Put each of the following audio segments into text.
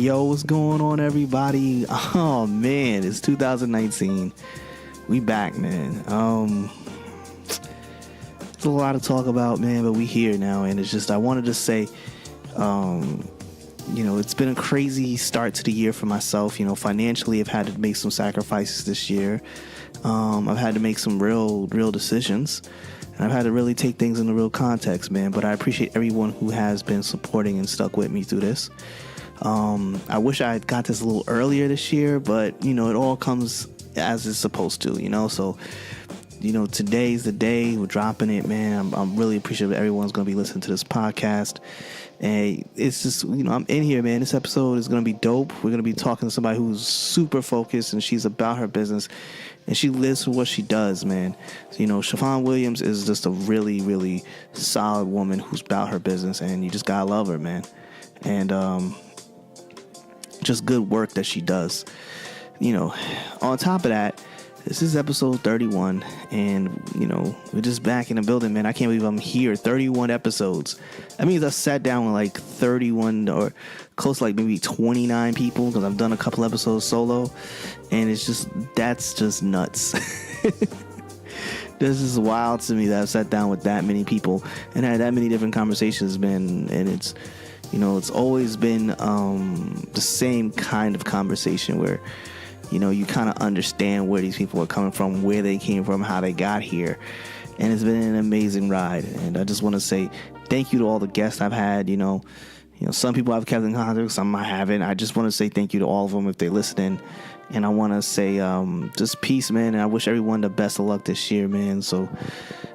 Yo, what's going on, everybody? Oh man, it's 2019. We back, man. There's a lot to talk about, man, but we here now, and it's just I wanted to say, it's been a crazy start to the year for myself. Financially, I've had to make some sacrifices this year. I've had to make some real decisions, and I've had to really take things in the real context, man. But I appreciate everyone who has been supporting and stuck with me through this. I wish I had got this a little earlier this year, but it all comes as it's supposed to, so today's the day we're dropping it, man. I'm really appreciative everyone's going to be listening to this podcast, and it's just, I'm in here, man. This episode is going to be dope. We're going to be talking to somebody who's super focused, and she's about her business, and she lives for what she does, man. So, Chiffon Williams is just a really, really solid woman who's about her business, and you just gotta love her, man. And just good work that she does. On top of that, this is episode 31, and we're just back in the building, man. I can't believe I'm here. 31 episodes. That means I sat down with like 31 or close to like maybe 29 people, because I've done a couple episodes solo, and that's just nuts. This is wild to me that I've sat down with that many people and had that many different conversations, man. And it's always been the same kind of conversation where, you kind of understand where these people are coming from, where they came from, how they got here. And it's been an amazing ride. And I just want to say thank you to all the guests I've had. Some people I've kept in contact, some I haven't. I just want to say thank you to all of them if they're listening. And I want to say just peace, man. And I wish everyone the best of luck this year, man. So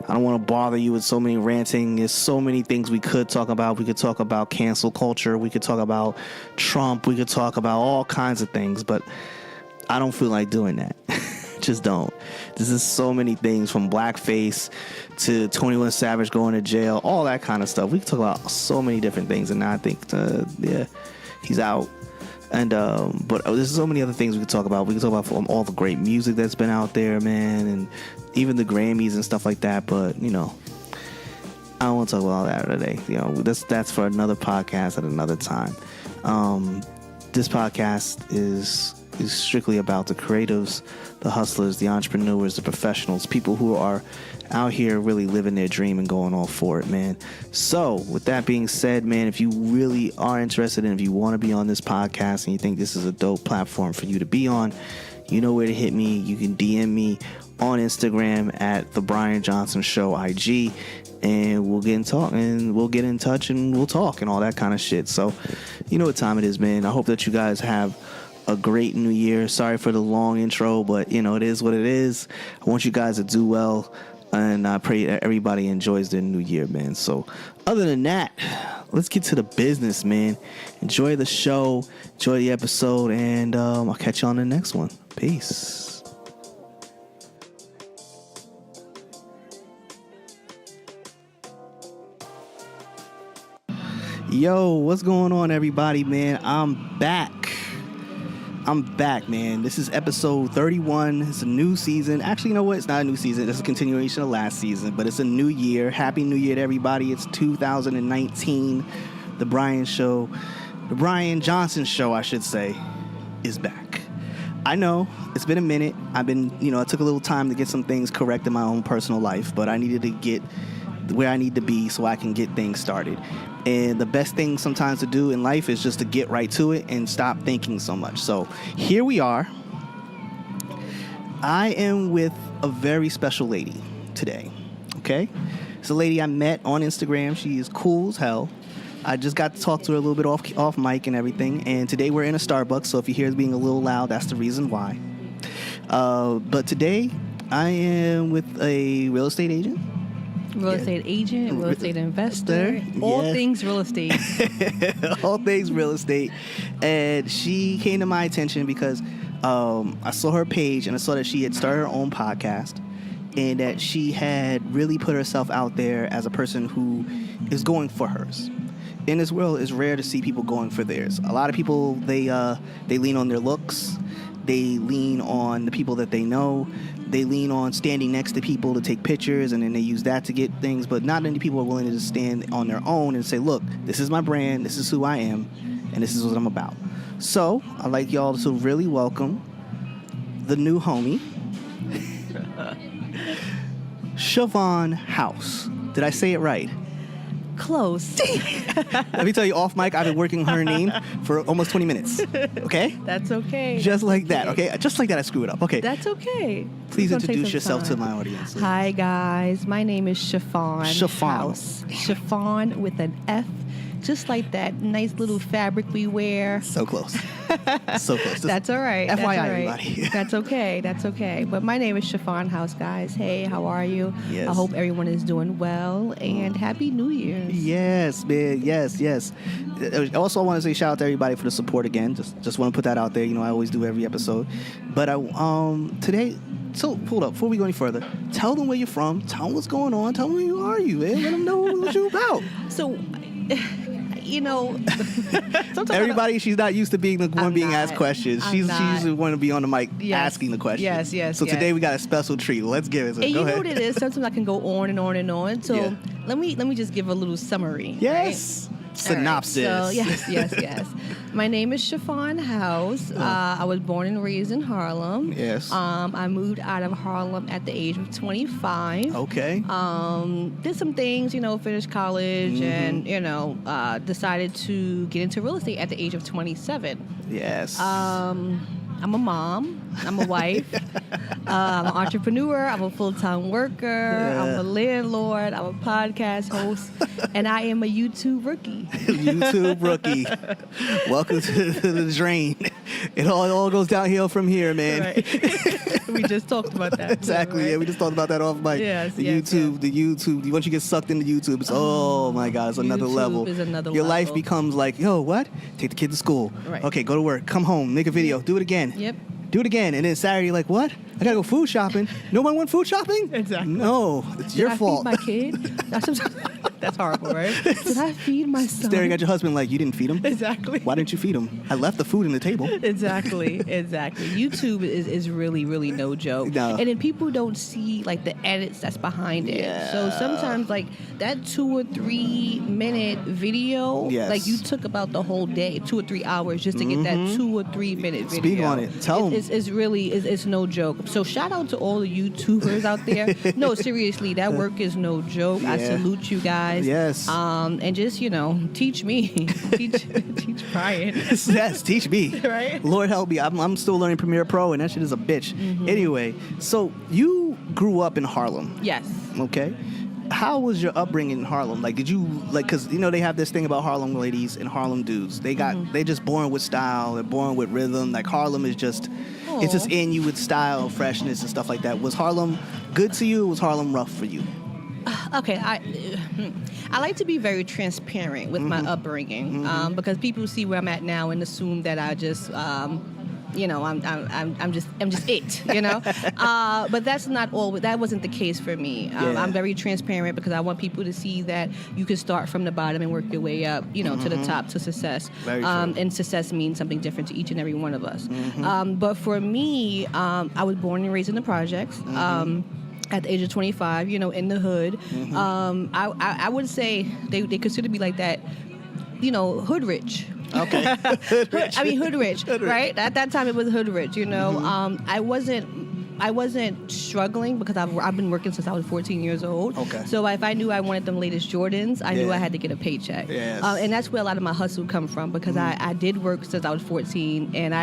I don't want to bother you with so many ranting. There's so many things we could talk about. We could talk about cancel culture. We could talk about Trump. We could talk about all kinds of things. But I don't feel like doing that. Just don't. This is so many things, from blackface to 21 Savage going to jail, all that kind of stuff. We can talk about so many different things. And now I think, he's out. And but there's so many other things we could talk about. We could talk about all the great music that's been out there, man, and even the Grammys and stuff like that. But I don't want to talk about all that today. That's for another podcast at another time. This podcast is strictly about the creatives, the hustlers, the entrepreneurs, the professionals, people who are out here really living their dream and going all for it, man. So with that being said, man, if you really are interested and if you want to be on this podcast and you think this is a dope platform for you to be on, you know where to hit me. You can DM me on Instagram at The Brian Johnson Show IG, and we'll get in touch and we'll talk and all that kind of shit. So you know what time it is, man. I hope that you guys have a great new year. Sorry for the long intro, but it is what it is. I want you guys to do well, and I pray that everybody enjoys their new year, man. So other than that, let's get to the business, man. Enjoy the show, enjoy the episode, and I'll catch you on the next one. Peace. Yo, what's going on, everybody, man? I'm back, man. This is episode 31. It's a new season. Actually, you know what? It's not a new season. It's a continuation of last season, but it's a new year. Happy New Year to everybody. It's 2019. The Brian Johnson Show, I should say, is back. I know it's been a minute. I took a little time to get some things correct in my own personal life, but I needed to get where I need to be so I can get things started. And the best thing sometimes to do in life is just to get right to it and stop thinking so much. So here we are. I am with a very special lady today. Okay? It's a lady I met on Instagram. She is cool as hell. I just got to talk to her a little bit off mic and everything. And today we're in a Starbucks, so if you hear us being a little loud, that's the reason why. But today I am with a real estate agent. Real estate agent, real estate investor, all things real estate. All things real estate. And she came to my attention because I saw her page and I saw that she had started her own podcast and that she had really put herself out there as a person who is going for hers. In this world, it's rare to see people going for theirs. A lot of people, they lean on their looks. They lean on the people that they know. They lean on standing next to people to take pictures, and then they use that to get things. But not many people are willing to just stand on their own and say, look, this is my brand, this is who I am, and this is what I'm about. So I'd like y'all to really welcome the new homie, Chiffon House. Did I say it right? Close. Let me tell you, off mic, I've been working on her name for almost 20 minutes. Okay? That's okay. Just like that, okay? Just like that, I screw it up. Okay. That's okay. Please It's gonna introduce take some yourself to time. my audience. Hi, guys. My name is Chiffon House. Chiffon with an F. Just like that nice little fabric we wear. So close. So close. That's all right. FYI, That's all right. everybody. That's okay. That's okay. But my name is Chiffon House, guys. Hey, how are you? Yes. I hope everyone is doing well. And Happy New Year's. Yes, man. Yes. Also, I want to say shout out to everybody for the support again. Just want to put that out there. You know, I always do every episode. But today, so hold up. Before we go any further, tell them where you're from. Tell them what's going on. Tell them who are you, man. Let them know what you're about. So, you know, Everybody, she's not used to being the one being asked questions. She's usually want to be on the mic asking the questions. Yes. So today we got a special treat. Let's give it. And Go you know ahead. what it is? Sometimes I can go on and on and on. So let me just give a little summary. Yes. Right? Synopsis. All right. So yes. My name is Chiffon House. I was born and raised in Harlem. Yes. I moved out of Harlem at the age of 25. Okay. Did some things, finished college and, decided to get into real estate at the age of 27. Yes. I'm a mom. I'm a wife. I'm an entrepreneur. I'm a full-time worker. I'm a landlord. I'm a podcast host. And I am a YouTube rookie. YouTube rookie. Welcome to the drain. It all goes downhill from here, man. Right. We just talked about that. Exactly. Right? Yeah, we just talked about that off mic. Yes, the yes, YouTube. Once you get sucked into YouTube, it's oh my God, it's another YouTube level. is another Your life level. becomes like, yo, what? Take the kid to school. Right. Okay, go to work. Come home. Make a video. Do it again. Yep. Do it again. And then Saturday, you're like, what? I gotta go food shopping. Nobody went food shopping? Exactly. No, it's Did your I fault. feed my kid? That's horrible, right? Did I feed my son? Staring at your husband like you didn't feed him. Exactly. Why didn't you feed him? I left the food on the table. Exactly. YouTube is really, really no joke. No. And then people don't see like the edits that's behind it. Yeah. So sometimes like that 2 or 3 minute video, Yes. like you took about the whole day, 2 or 3 hours just to get that 2 or 3 minute video. Speak on it. Tell 'em. It's really no joke. So shout out to all the YouTubers out there. No, seriously, that work is no joke. I Yeah. salute you guys. Yes. And just teach me, teach Brian. Yes, teach me. Right? Lord help me. I'm still learning Premiere Pro, and that shit is a bitch. Anyway, so you grew up in Harlem, Yes. okay? How was your upbringing in Harlem? Like, did you because they have this thing about Harlem ladies and Harlem dudes. They just born with style. They're born with rhythm. Like Harlem is just, it's just in you with style, freshness, and stuff like that. Was Harlem good to you? Or was Harlem rough for you? Okay, I like to be very transparent with my upbringing because people see where I'm at now and assume that I just I'm just it, but that's not all. That wasn't the case for me. I'm very transparent because I want people to see that you can start from the bottom and work your way up, to the top to success. Very true. And success means something different to each and every one of us. But for me, I was born and raised in the projects. At the age of 25, in the hood, I would say they consider me like that, hood rich. Okay. Hood rich, right? At that time, it was hood rich. I wasn't struggling because I've been working since I was 14 years old. Okay. So if I knew I wanted them latest Jordans, I knew I had to get a paycheck. Yes. And that's where a lot of my hustle come from because I did work since I was 14 and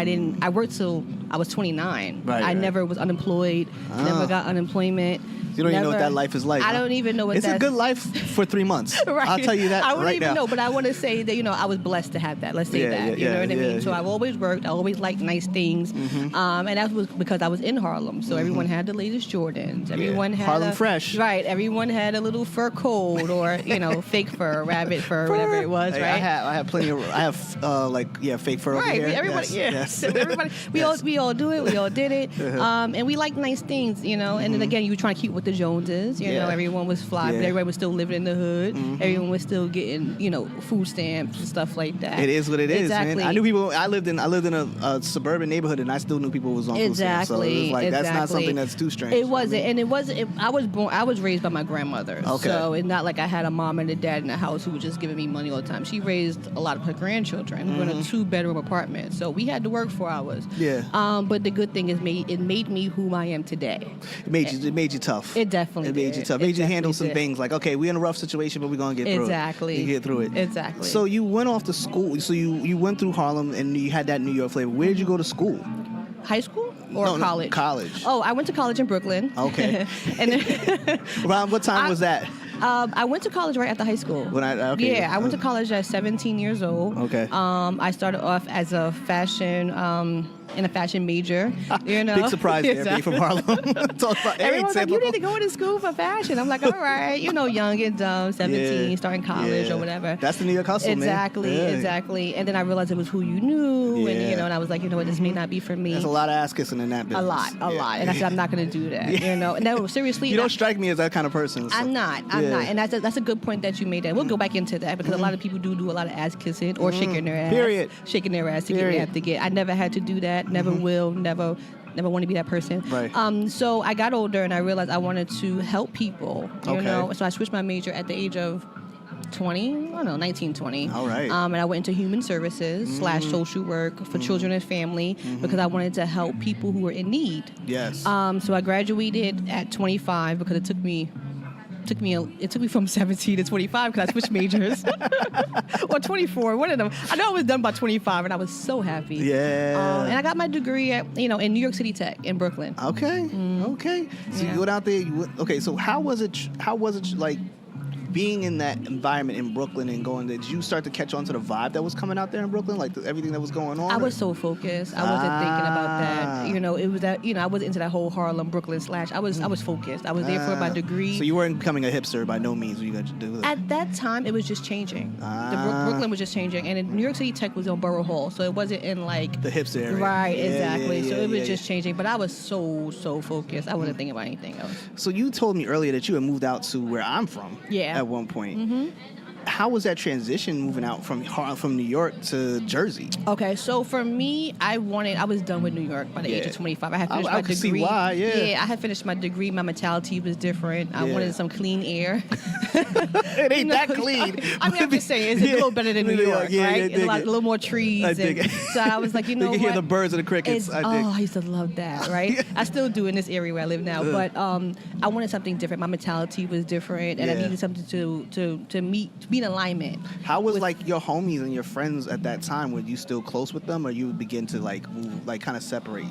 I worked till I was 29. I never was unemployed, never got unemployment. You don't even know what that life is like. I don't even know what it's a good life for 3 months. Right. I'll tell you that I wouldn't right even now. know, but I want to say that, I was blessed to have that. Let's say that. You know what I mean? So I've always worked. I always liked nice things. And that was because I was in Harlem. So everyone had the latest Jordans. Everyone had Harlem fresh. Right. Everyone had a little fur coat or, fake fur, rabbit fur, whatever it was, Hey, right? I have plenty of, fake fur over Right, here. everybody, Yes. everybody, we all do it. We all did it, and we like nice things, And then again, you were trying to keep with the Joneses. You know, everyone was fly, but everybody was still living in the hood. Everyone was still getting, food stamps and stuff like that. It is what it is, exactly. man. I knew people. I lived in a suburban neighborhood, and I still knew people was on food stamps. So it was like that's not something that's too strange. It wasn't, and it wasn't. I was raised by my grandmother, so it's not like I had a mom and a dad in the house who were just giving me money all the time. She raised a lot of her grandchildren. We were in a 2-bedroom apartment, so we had to work 4 hours. Yeah. But the good thing is, it made me who I am today. It made you tough. It definitely made you tough. It made you handle some things like, okay, we're in a rough situation, but we're gonna get through it. Exactly. You get through it. Exactly. So you went off to school. So you went through Harlem and you had that New York flavor. Where did you go to school? High school or college? No, college. Oh, I went to college in Brooklyn. Okay. And then around what time was that? I went to college right after high school. I went to college at 17 years old. Okay. I started off as a fashion in a fashion major. Big surprise there, being from Harlem. Talk about everyone's like, you need to go to school for fashion. I'm like, all right, young and dumb, 17, starting college or whatever. That's the New York hustle, exactly, man. Exactly. And then I realized it was who you knew, and and I was like, what, this may not be for me. There's a lot of ass kissing in that business. A lot. And I said, I'm not going to do that. And no, seriously. You don't strike me as that kind of person. So. I'm not. And that's a good point that you made. That we'll go back into that because a lot of people do a lot of ass kissing or shaking their ass. Period. Shaking their ass to get what they have to get. I never had to do that. Never will. Never want to be that person. Right. So I got older and I realized I wanted to help people. You know. So I switched my major at the age of 19, 20. All right. And I went into human services / social work for children and family because I wanted to help people who were in need. Yes. So I graduated at 25 because it took me from 17 to 25 because I switched majors. Or 24, one of them. I know I was done by 25 and I was so happy. Yeah. And I got my degree at, in New York City Tech in Brooklyn. Okay. Okay. So you went out there. Okay. So how was it like being in that environment in Brooklyn and going there? Did you start to catch on to the vibe that was coming out there in Brooklyn, like everything that was going on? I was so focused. I wasn't thinking about that. It was that. I wasn't into that whole Harlem Brooklyn / I was focused. I was there for my degree. So you weren't becoming a hipster by no means when you got to do that. At that time, it was just changing. Brooklyn was just changing, and in New York City Tech was on Borough Hall, so it wasn't in like the hipster area. Right, exactly. So it was just changing, but I was so focused. I wasn't thinking about anything else. So you told me earlier that you had moved out to where I'm from. Yeah. At one point. How was that transition moving out from New York to Jersey? Okay, so for me, I was done with New York by the age of 25. I had finished my degree. See why, Yeah, I had finished my degree. My mentality was different. I wanted some clean air. It ain't that clean. I mean, I'm just saying, it's a little better than New York, right? A little more trees. So I was like, you can hear the birds and the crickets. I used to love that, right? I still do in this area where I live now, but I wanted something different. My mentality was different, and I needed something to be in alignment. How was like your homies and your friends at that time? Were you still close with them, or you would begin to move, kind of separate?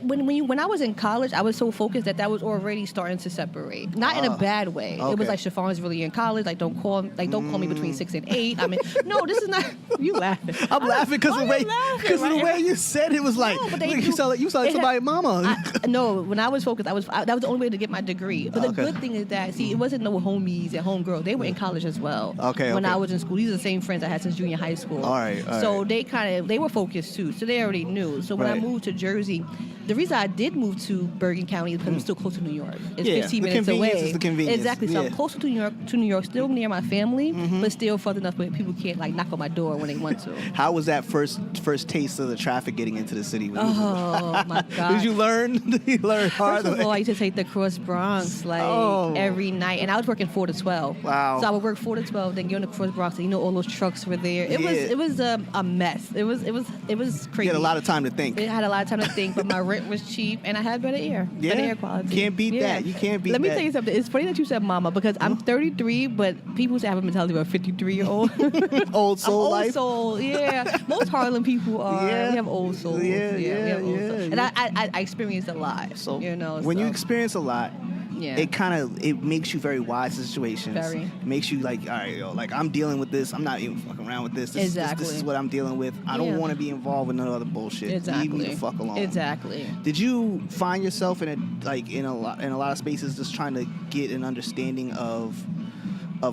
When I was in college, I was so focused that was already starting to separate. Not in a bad way. Okay. It was like Chiffon is really in college. Like don't call me between 6 and 8. I mean, no, this is not. You laughing? I'm laughing because of the way you said it was like. No, but you sound like somebody's mama. No, when I was focused, that was the only way to get my degree. But the good thing is that it wasn't no homies and homegirls. They were in college as well. Okay. When I was in school, these are the same friends I had since junior high school. All right. So they were focused too. So they already knew. So when I moved to Jersey, the reason I did move to Bergen County is because I'm still close to New York. It's 15 minutes away. Is the convenience. Exactly. So I'm closer to New York, still near my family, but still far enough where people can't knock on my door when they want to. How was that first taste of the traffic getting into the city? Oh my God! Did you learn? Hard? First of all, I used to take the Cross Bronx every night, and I was working 4 to 12. Wow! So I would work 4 to 12, then go on the Cross Bronx, and all those trucks were there. It was a mess. It was crazy. You had a lot of time to think. I had a lot of time to think, but my rent was cheap, and I had better air. Yeah. Better air quality. Can't beat that. You can't beat that. Let me tell you something. It's funny that you said mama because I'm 33, but people say I have a mentality of a 53-year-old. Old soul life. Old soul, yeah. Most Harlem people are. Yeah. We have old souls. Yeah. We have old souls. And I experienced a lot. So when you experience a lot, it makes you very wise in situations. Very. It makes you all right, I'm dealing with this. I'm not even fucking around with this. This is what I'm dealing with. I don't want to be involved with none other bullshit. Exactly. Leave me the fuck alone. Exactly. Did you find yourself in a lot of spaces just trying to get an understanding of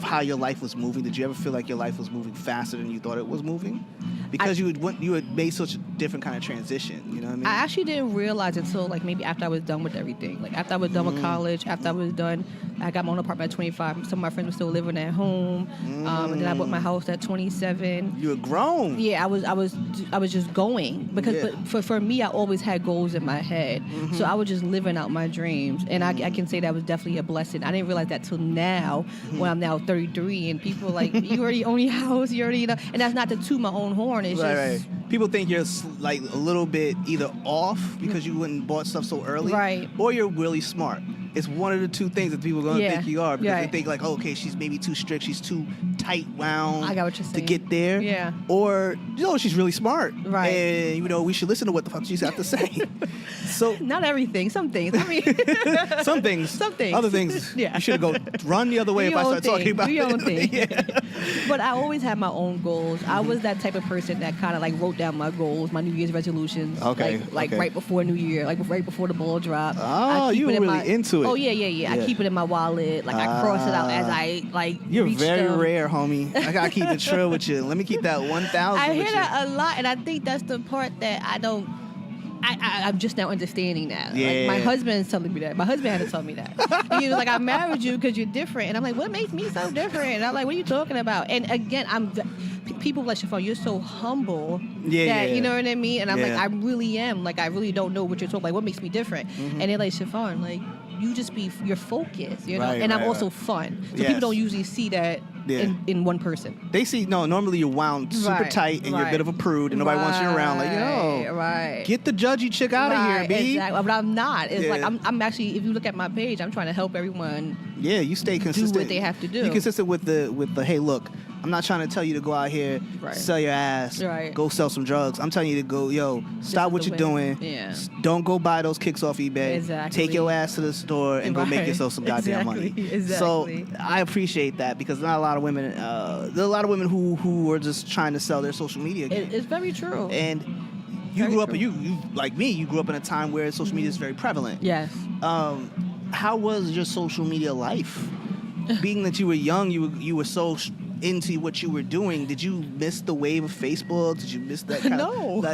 how your life was moving? Did you ever feel like your life was moving faster than you thought it was moving? Because you had made such different kind of transition. You know what I mean? I actually didn't realize until like maybe after I was done with everything. Like after I was done with college, after I was done, I got my own apartment at 25. Some of my friends were still living at home, and then I bought my house at 27. You were grown. Yeah, I was just going because but for me, I always had goals in my head, so I was just living out my dreams, and I can say that was definitely a blessing. I didn't realize that till now, when I'm now 33, and people are like, you already own your house, you already, and that's not to toot my own horn. It's just people think you're like a little bit either off because you wouldn't bought stuff so early, right, or you're really smart. It's one of the two things that people are going to think you are, because they think like, oh, okay, she's maybe too strict, she's too tight wound I got what you're saying. to get there. Yeah. Or, she's really smart. Right. And, we should listen to what the fuck she's got to say. So not everything, some things. I mean, some things. Some things. Other things, you should go run the other way if I start talking about it. Do your own thing. Yeah. But I always had my own goals. I was that type of person that kind of like wrote down my goals, my New Year's resolutions. Okay. Like right before New Year, like right before the ball drop. Oh, you were really into it. Oh, yeah. I keep it in my wallet. Like I cross it out as I like. You're very them. rare, homie. I gotta keep it true with you. Let me keep that 1,000. I hear with that a lot, and I think that's the part that I don't. I'm just now understanding that. Yeah. Like my husband's telling me that. My husband had to tell me that. He was like, I married you because you're different. And I'm like, what makes me so different? And I'm like, what are you talking about? And again, people like, Chiffon, you're so humble. You know what I mean? And I'm like, I really am. Like, I really don't know what you're talking about. Like, what makes me different? And they're like, Chiffon, like, you just you're focused, you know? Right, and I'm also fun. So people don't usually see that in one person. They see, normally you're wound super tight and you're a bit of a prude and nobody wants you around. Like, get the judgy chick out of here, B. Exactly. But I'm not. It's like, I'm actually, if you look at my page, I'm trying to help everyone. Yeah, you stay consistent. Do what they have to do. You're consistent with the hey, look, I'm not trying to tell you to go out here, sell your ass, go sell some drugs. I'm telling you to go, stop what you're doing. Yeah. Don't go buy those kicks off eBay. Exactly. Take your ass to the store and go make yourself some goddamn money. Exactly. So I appreciate that, because not a lot of women, there are a lot of women who are just trying to sell their social media game. It's very true. And you grew up, you like me, you grew up in a time where social media is very prevalent. Yes. How was your social media life? Being that you were young, you were so into what you were doing. Did you miss the wave of Facebook? Did you miss that kind No.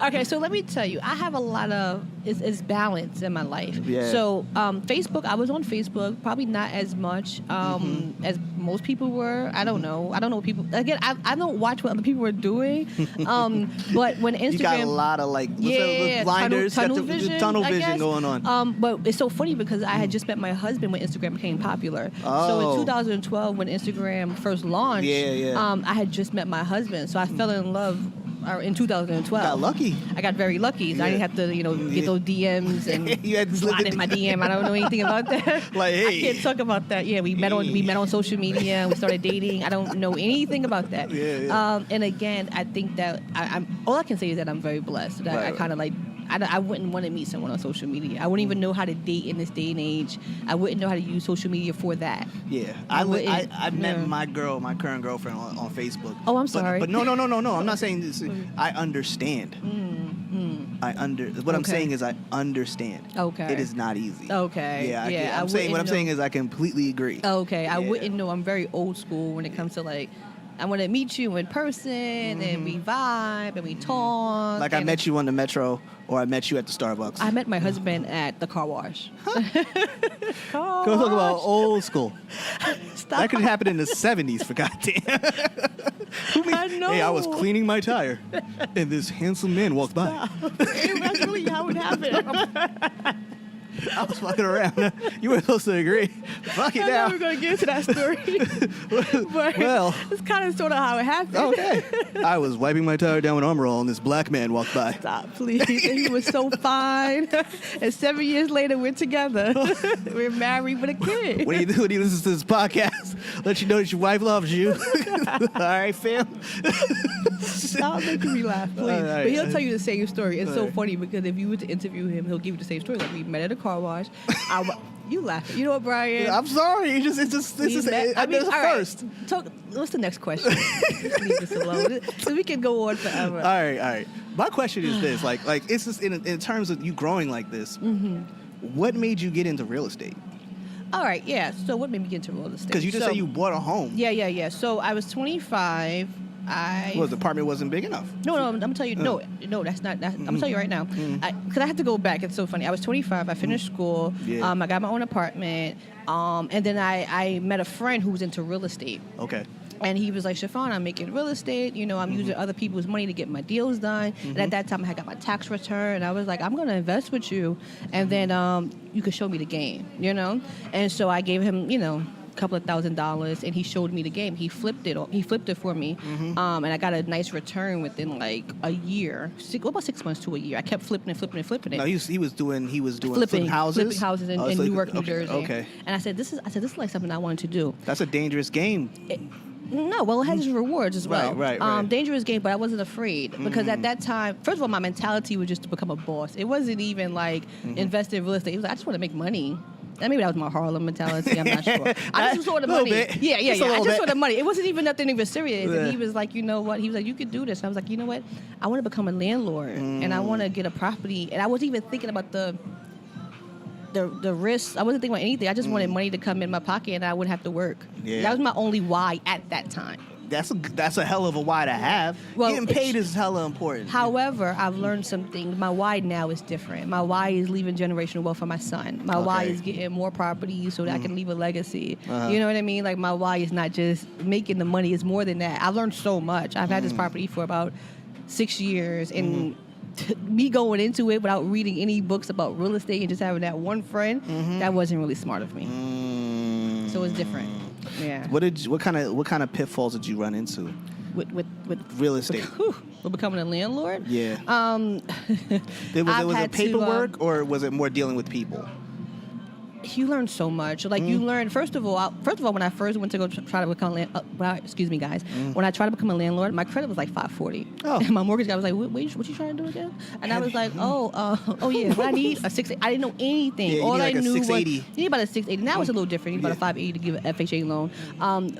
Okay, so let me tell you, I have a lot of it's balance in my life. Yeah. So Facebook, I was on Facebook, probably not as much as most people were. I don't know what people. Again, I don't watch what other people are doing. But when Instagram, you got a lot of blinders, tunnel vision, going on. But it's so funny because I had just met my husband when Instagram became popular. Oh. So in 2012, when Instagram first launched, I had just met my husband, so I fell in love in 2012. Got lucky. I got very lucky. So I didn't have to, get those DMs and you had to slide in my DM. I don't know anything about that. Like, hey. I can't talk about that. Yeah, we met on social media and we started dating. I don't know anything about that. And again, I think that I'm all I can say is that I'm very blessed. That I kind of like. I wouldn't want to meet someone on social media. I wouldn't even know how to date in this day and age. I wouldn't know how to use social media for that. Yeah, I met my current girlfriend on Facebook. Oh, I'm sorry. But no. I'm not saying this. I understand. What I'm saying is I understand. Okay. It is not easy. Okay. Yeah. What I'm saying is I completely agree. Okay. Yeah. I wouldn't know. I'm very old school when it comes to like. I want to meet you in person, and we vibe, and we talk. Like I met you on the metro, or I met you at the Starbucks. I met my husband at the car wash. Go talk about old school. Stop. That could happen in the 70s, for goddamn. I know. Hey, I was cleaning my tire, and this handsome man walked by. That's really how it happened. I was fucking around. You were supposed to agree. Fuck it now. I know we're going to get into that story. But well, it's kind of sort of how it happened. Okay. I was wiping my tire down with Armor All, and this black man walked by. Stop, please. And he was so fine. And 7 years later, we're together. We're married with a kid. What do you do when you listen to this podcast? Let you know that your wife loves you. All right, fam? Stop making me laugh, please. Right, but he'll tell you the same story. It's so funny because if you were to interview him, he'll give you the same story. Like, we met at a car wash. You laugh. You know what, Brian? I'm sorry. This is a first. What's the next question? Just leave this alone. So we can go on forever. All right. My question is this: like it's just in terms of you growing like this. What made you get into real estate? All right, yeah. So what made me get into real estate? Because you just said you bought a home. Yeah. So I was 25. Well, the apartment wasn't big enough. No, I'm gonna tell you. No, that's not. I'm gonna tell you right now. Because I had to go back. It's so funny. I was 25. I finished school. Yeah. I got my own apartment. And then I met a friend who was into real estate. Okay. And he was like, Chiffon, I'm making real estate. You know, I'm using other people's money to get my deals done. And at that time, I had got my tax return. And I was like, I'm going to invest with you. And then you could show me the game, you know? And so I gave him, you know, a couple of $1,000, and he showed me the game. He flipped it. He flipped it for me. And I got a nice return within like a year, about 6 months to a year. I kept flipping it. No, he was doing flipping houses in Newark, New Jersey. Okay. And I said, this is like something I wanted to do. That's a dangerous game. No, well, it has its rewards as well. Right. Dangerous game, but I wasn't afraid because at that time, first of all, my mentality was just to become a boss. It wasn't even like invest in real estate. It was like, I just want to make money. Maybe that was my Harlem mentality. I'm not sure. I just saw the money. Bit. Yeah. I just bit. saw the money. It wasn't even nothing even serious. And he was like, you know what? He was like, you could do this. And I was like, you know what? I want to become a landlord and I want to get a property. And I wasn't even thinking about the risks. I wasn't thinking about anything. I just wanted money to come in my pocket and I wouldn't have to work. Yeah. That was my only why at that time. That's a hell of a why to have. Well, getting paid is hella important. However, I've learned something. My why now is different. My why is leaving generational wealth for my son. My why is getting more properties so that I can leave a legacy. You know what I mean? Like my why is not just making the money. It's more than that. I've learned so much. I've had this property for about 6 years and me going into it without reading any books about real estate and just having that one friend, that wasn't really smart of me. So it's different. Yeah. What kind of pitfalls did you run into with real estate? With becoming a landlord? Yeah. Was it paperwork or was it more dealing with people? You learn so much. Like you learn first of all, when I first went to go try to become excuse me, guys. When I tried to become a landlord, my credit was like 540. Oh. And my mortgage guy was like, "What you trying to do again?" And I was like, "Oh yeah, what I need a 680." I didn't know anything. Yeah, all I knew was you need about a 680. Now it's a little different. You need about a 580 to give an FHA loan.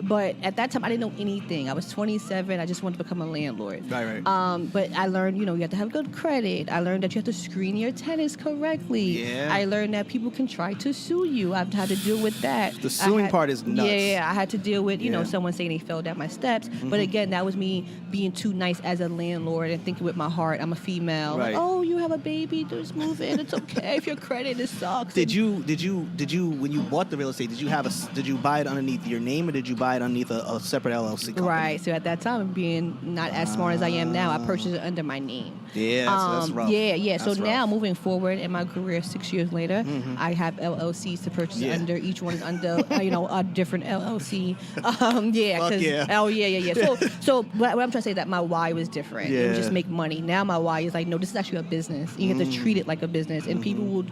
But at that time, I didn't know anything. I was 27. I just wanted to become a landlord. Right. But I learned, you have to have good credit. I learned that you have to screen your tenants correctly. Yeah. I learned that people can try to sue you. I've had to deal with that. The suing part is nuts. Yeah, I had to deal with, someone saying they fell down my steps. But again, that was me being too nice as a landlord and thinking with my heart, I'm a female. Right. Like, oh, you have a baby, just move in. It's okay if your credit sucks. Did you when you bought the real estate, did you buy it underneath your name or did you buy it underneath a separate LLC company? Right. So at that time, being not as smart as I am now, I purchased it under my name. Yeah, that's rough. Yeah. So That's now, rough. moving forward in my career, 6 years later, I have LLCs to purchase under. Each one is under, a different LLC. Fuck yeah. Oh yeah. So what I'm trying to say is that my why was different. It was just make money. Now my why is like, no, this is actually a business. You have to treat it like a business, and people will.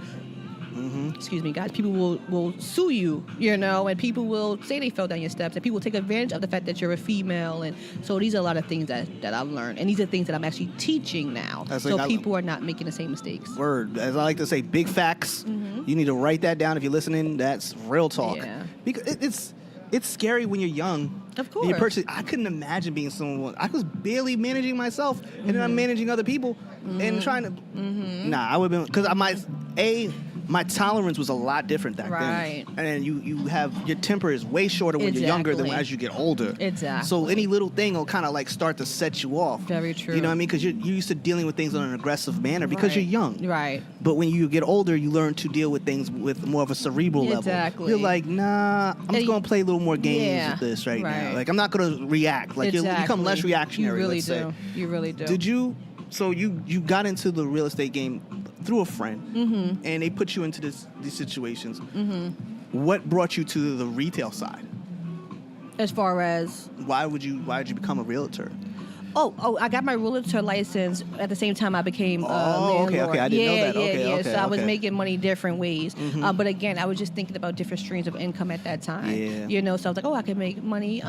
Excuse me, guys. People will sue you, and people will say they fell down your steps, and people will take advantage of the fact that you're a female, and so these are a lot of things that I've learned, and these are things that I'm actually teaching now, people are not making the same mistakes. Word, as I like to say, big facts. You need to write that down if you're listening. That's real talk. Yeah. Because it's scary when you're young. Of course. I couldn't imagine being someone. I was barely managing myself, and then I'm managing other people and trying to. Nah, I would have been because my tolerance was a lot different back right. then. And you have your temper is way shorter when you're younger than as you get older. Exactly. So any little thing will kind of like start to set you off. Very true. You know what I mean? Because you're used to dealing with things in an aggressive manner because you're young. Right. But when you get older, you learn to deal with things with more of a cerebral level. Exactly. You're like, nah, I'm just going to play a little more games with this right now. Like, I'm not going to react. Like, you become less reactionary, You really let's do. say. You really do. Did you... So you got into the real estate game through a friend, and they put you into these situations. What brought you to the retail side? As far as why did you become a realtor? Oh! I got my realtor license at the same time I became landlord. Okay. I didn't know that. Okay. So I was making money different ways. But again, I was just thinking about different streams of income at that time. Yeah. So I was like, I can make money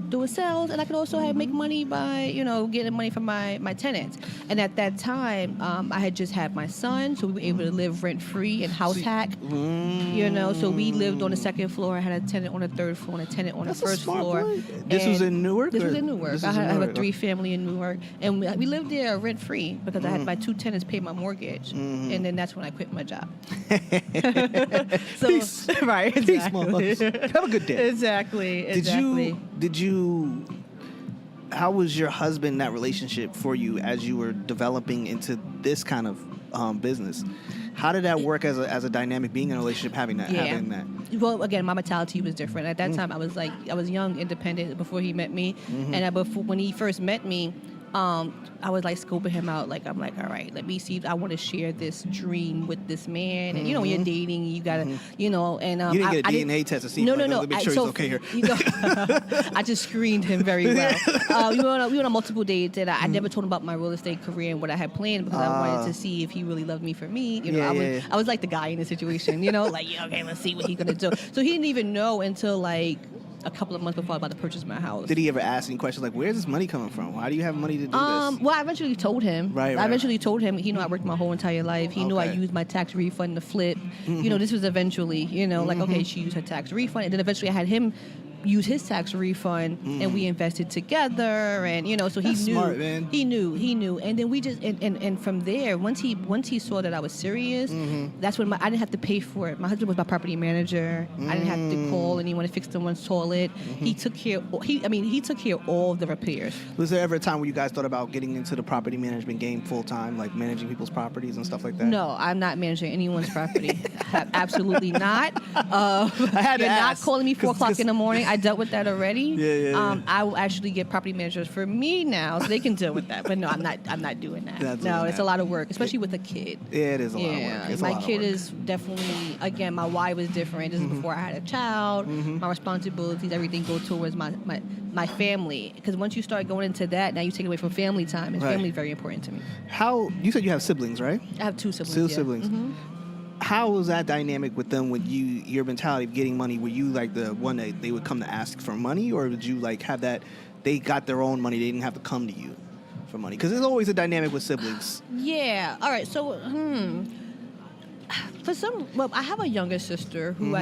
doing sales, and I could also make money by, getting money from my tenants. And at that time, I had just had my son, so we were able to live rent free and house hack. So we lived on the second floor. I had a tenant on the third floor and a tenant on the first floor. This was in Newark? This was in Newark. I have a 3-family in Newark, and we lived there rent free because I had my 2 tenants pay my mortgage, and then that's when I quit my job. Peace. Right, exactly. Peace, have a good day. Exactly. Did you was your husband, that relationship for you as you were developing into this kind of business? How did that work as a dynamic, being in a relationship, having that? Well, again, my mentality was different. At that time, I was young, independent before he met me, and when he first met me, I was like scoping him out. Like, I'm like, all right, let me see if I want to share this dream with this man. And when you're dating, you gotta, and you didn't get a DNA test to see. No. Make sure he's okay here. I just screened him very well. We went on multiple dates, and I never told him about my real estate career and what I had planned because I wanted to see if he really loved me for me. I was like the guy in the situation. Like, okay, let's see what he's gonna do. So he didn't even know until like a couple of months before I was about to purchase my house. Did he ever ask any questions like, where's this money coming from? Why do you have money to do this? Well, I eventually told him. I eventually told him. He knew I worked my whole entire life. He knew I used my tax refund to flip. This was eventually, like, okay, she used her tax refund. And then eventually I had him use his tax refund, and we invested together, and so he That's knew. Smart, man. He knew, and then we just and from there, once he saw that I was serious, that's when I didn't have to pay for it. My husband was my property manager. I didn't have to call anyone to fix someone's toilet. He took care. He took care of all of the repairs. Was there ever a time where you guys thought about getting into the property management game full time, like managing people's properties and stuff like that? No, I'm not managing anyone's property. Absolutely not. I had to You're ask, not calling me 4 o'clock in the morning. I dealt with that already. Yeah. I will actually get property managers for me now, so they can deal with that. But no, I'm not doing that. It's a lot of work, especially with a kid. Yeah, it is a lot of work. It's my kid is definitely, again, my why was different. This is before I had a child. My responsibilities, everything go towards my family. Because once you start going into that, now you take away from family time, and family is very important to me. You said you have siblings, right? I have 2 siblings. 2 siblings. How was that dynamic with them, with your mentality of getting money? Were you like the one that they would come to ask for money, or did you like have that they got their own money, they didn't have to come to you for money? Because there's always a dynamic with siblings. Yeah. All right. So, I have a younger sister who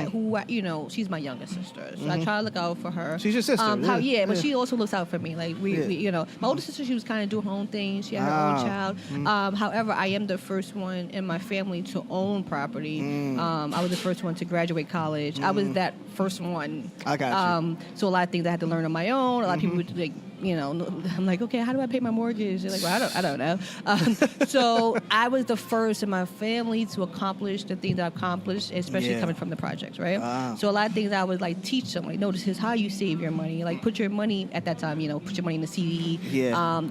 she's my younger sister, so I try to look out for her. She's your sister. But she also looks out for me. Like we my older sister, she was kind of doing her own thing. She had her own child. However, I am the first one in my family to own property. I was the first one to graduate college. I was that first one. I got you. So a lot of things I had to learn on my own. A lot of people would like. I'm like, okay, how do I pay my mortgage? They're like, well, I don't know. So I was the first in my family to accomplish the things that I've accomplished, especially coming from the projects, right? Wow. So a lot of things I would like teach them, like, no, this is how you save your money. Like, put your money at that time, put your money in the CD. Yeah.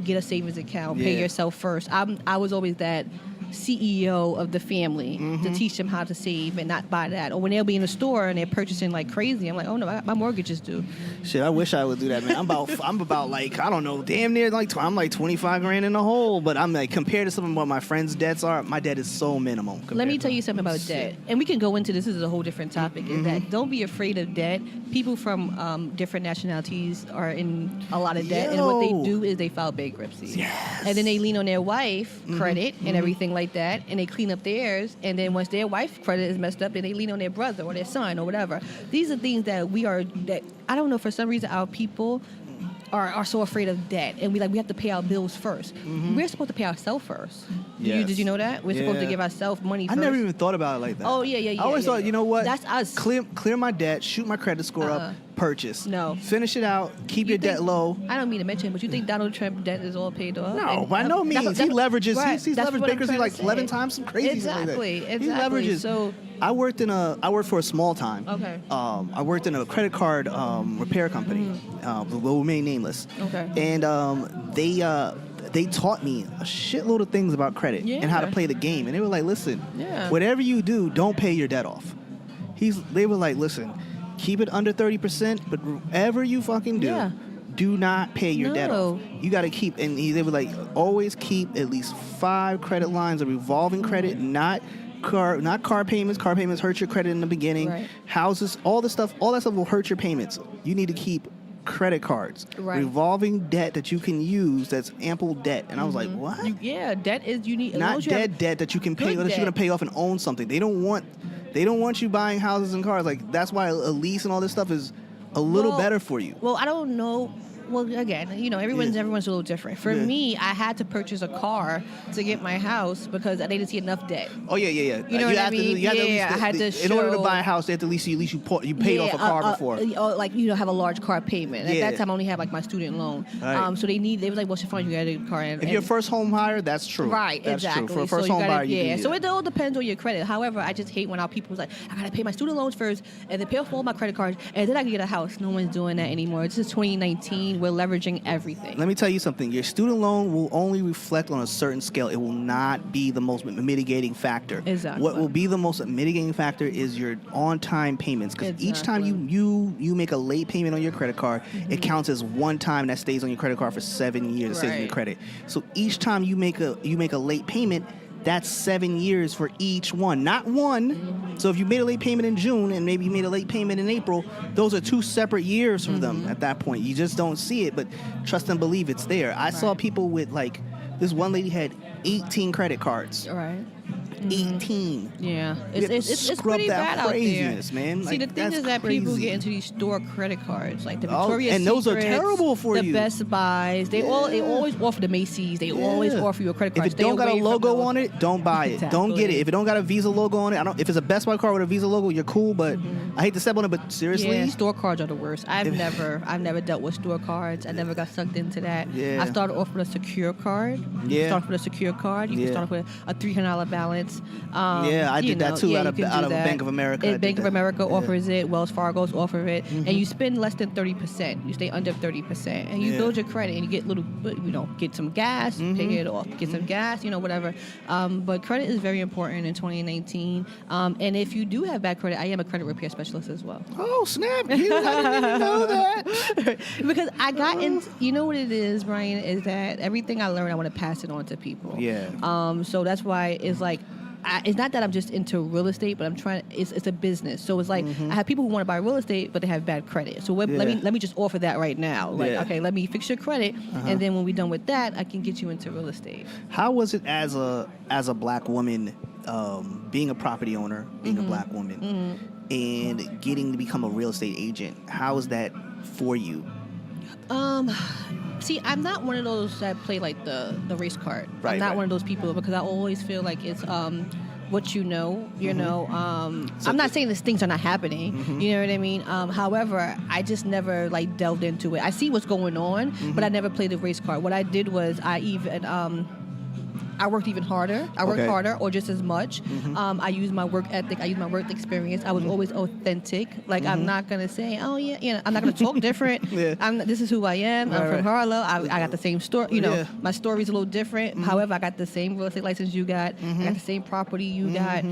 Get a savings account, pay yourself first. I was always that CEO of the family to teach them how to save and not buy that. Or when they'll be in the store and they're purchasing like crazy, I'm like, oh no, my mortgage is due. Shit, I wish I would do that, man. I'm about like, I don't know, damn near like I'm like 25 grand in the hole, but I'm like, compared to some of what my friends' debts are, my debt is so minimum. Let me tell you something about debt, and we can go into this. This is a whole different topic. Is that don't be afraid of debt. People from different nationalities are in a lot of debt, and what they do is they file bankruptcy, and then they lean on their wife credit and everything like that, and they clean up theirs, and then once their wife credit is messed up, then they lean on their brother or their son or whatever. These are things that I don't know, for some reason our people are so afraid of debt, and we have to pay our bills first. We're supposed to pay ourselves first. Did you know that? We're supposed to give ourselves money first. I never even thought about it like that. Oh, yeah. I always thought, you know what? That's us. Clear my debt, shoot my credit score up, purchase. No. Finish it out, keep your debt low. I don't mean to mention, but you think Donald Trump's debt is all paid off? No, by no means. He leverages. Right. He's leveraged bankruptcy like 11 times, some crazy exactly, like that. Exactly. He leverages. So I worked for a small time. Okay. I worked in a credit card repair company. Will remain nameless. Okay. And they taught me a shitload of things about credit and how to play the game. And they were like, listen, whatever you do, don't pay your debt off. They were like, listen, keep it under 30%, but whatever you fucking do not pay your debt off. You got to keep, and they were like, always keep at least 5 credit lines of revolving credit, not car payments. Car payments hurt your credit in the beginning. Right. Houses, all that stuff will hurt your payments. You need to keep credit cards, revolving debt that you can use, that's ample debt. And I was like, what? Debt is unique. Not dead debt that you can pay, that you're going to pay off and own something. They don't want you buying houses and cars. Like, that's why a lease and all this stuff is a little better for you. Well, I don't know. well, again, everyone's a little different. For me, I had to purchase a car to get my house because I didn't see enough debt. Oh yeah. You know what I mean? I had to in order to buy a house, at least you paid off a car before. Have a large car payment. At that time, I only had like my student loan. Right. So they was like, well, Chiffon, you got a car. If you're a first home buyer, that's true. Right, that's exactly. True. For a first home buyer, you can do so that. it all depends on your credit. However, I just hate when our people was like, I gotta pay my student loans first, and then pay off all my credit cards, and then I can get a house. No one's doing that anymore. This is 2019. We're leveraging everything. Let me tell you something. Your student loan will only reflect on a certain scale. It will not be the most mitigating factor. Exactly. What will be the most mitigating factor is your on-time payments. Because each time you make a late payment on your credit card, it counts as one time that stays on your credit card for 7 years. It stays on your credit. So each time you make a late payment, that's 7 years for each one, not one. So if you made a late payment in June and maybe you made a late payment in April, those are 2 separate years for them at that point. You just don't see it, but trust and believe it's there. I saw people with this one lady had 18 credit cards. Right. 18. Yeah, it's pretty bad out there, man. See, the thing is that people get into these store credit cards, like the Victoria's and those Secrets, are terrible for the you. Best Buys, they always offer the Macy's. They always offer you a credit card. If it don't got a logo on it, don't buy it. Exactly. Don't get it. If it don't got a Visa logo on it, if it's a Best Buy card with a Visa logo, you're cool. But I hate to step on it, but seriously, yeah, store cards are the worst. I've never dealt with store cards. I never got sucked into that. Yeah. I started off with a secure card. You start with a secure card. You can start with a $300 balance. Yeah, I did that too out of Bank of America. Bank of America offers it. Wells Fargo's offer it, and you spend less than 30%. You stay under 30%, and you build your credit, and you get get some gas, pay it off, get some gas, whatever. But credit is very important in 2019. And if you do have bad credit, I am a credit repair specialist as well. Oh snap! I didn't even know that. Because I got in. You know what it is, Brian? Is that everything I learned, I want to pass it on to people. Yeah. So that's why it's like. It's not that I'm just into real estate, but I'm trying. It's a business, so it's like I have people who want to buy real estate, but they have bad credit. So let me just offer that right now. Like, okay, let me fix your credit, and then when we're done with that, I can get you into real estate. How was it as a black woman, being a property owner, being a black woman, and getting to become a real estate agent? How was that for you? See, I'm not one of those that play like the race card. I'm not one of those people because I always feel like it's what you know. I'm not saying these things are not happening. You know what I mean? However, I just never delved into it. I see what's going on, but I never played the race card. What I did was I worked even harder. I worked harder or just as much. I used my work ethic. I used my work experience. I was always authentic. I'm not going to say, oh, yeah, I'm not going to talk different. This is who I am. I'm from Harlem. I got the same story. My story's a little different. However, I got the same real estate license you got. I got the same property you got.